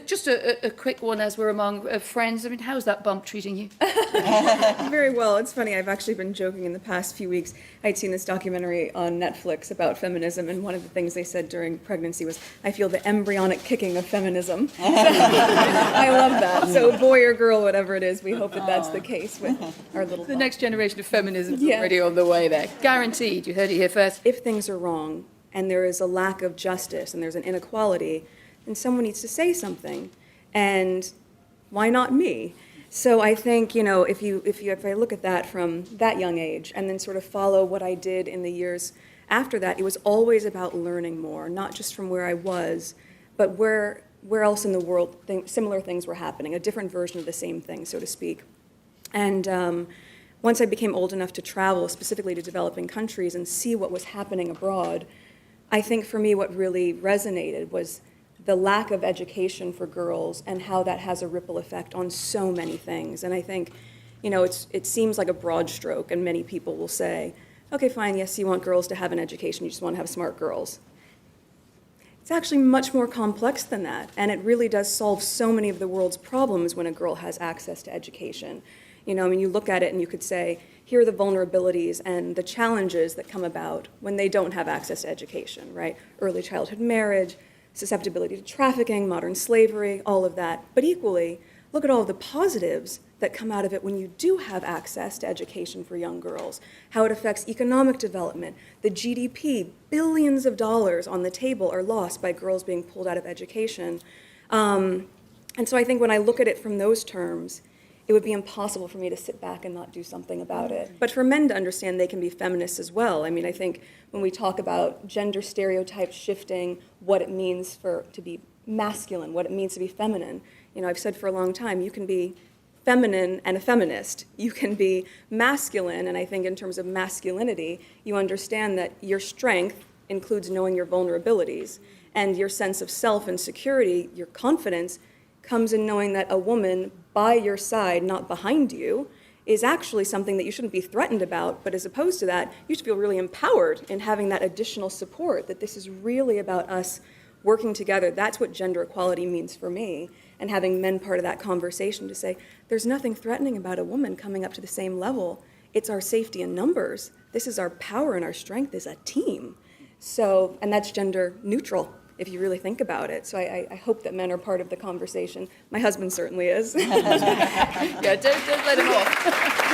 Just a quick one as we're among friends. I mean, how's that bump treating you? Very well. It's funny, I've actually been joking in the past few weeks. I'd seen this documentary on Netflix about feminism, and one of the things they said during pregnancy was, I feel the embryonic kicking of feminism. I love that. So boy or girl, whatever it is, we hope that that's the case with our little The bump. next generation of feminism is Yeah. already on the way there. Guaranteed. You heard it here first. If things are wrong, and there is a lack of justice, and there's an inequality, then someone needs to say something. And why not me? So I think, if I look at that from that young age and then sort of follow what I did in the years after that, it was always about learning more, not just from where I was, but where else in the world similar things were happening, a different version of the same thing, so to speak. And once I became old enough to travel, specifically to developing countries, and see what was happening abroad, I think for me what really resonated was the lack of education for girls and how that has a ripple effect on so many things. And I think, it seems like a broad stroke, and many people will say, okay, fine, yes, you want girls to have an education, you just want to have smart girls. It's actually much more complex than that, and it really does solve so many of the world's problems when a girl has access to education. You look at it and you could say, here are the vulnerabilities and the challenges that come about when they don't have access to education, right? Early childhood marriage, susceptibility to trafficking, modern slavery, all of that. But equally, look at all of the positives that come out of it when you do have access to education for young girls, how it affects economic development, the GDP, billions of dollars on the table are lost by girls being pulled out of education. And so I think when I look at it from those terms, it would be impossible for me to sit back and not do something about it. But for men to understand they can be feminists as well. I mean, I think when we talk about gender stereotypes shifting, what it means to be masculine, what it means to be feminine, I've said for a long time, you can be feminine and a feminist. You can be masculine, and I think in terms of masculinity, you understand that your strength includes knowing your vulnerabilities, and your sense of self and security, your confidence, comes in knowing that a woman by your side, not behind you, is actually something that you shouldn't be threatened about, but as opposed to that, you should feel really empowered in having that additional support, that this is really about us working together. That's what gender equality means for me, and having men part of that conversation to say, there's nothing threatening about a woman coming up to the same level. It's our safety in numbers. This is our power and our strength as a team. So, and that's gender neutral, if you really think about it. So I hope that men are part of the conversation. My husband certainly is. Yeah, don't let him off.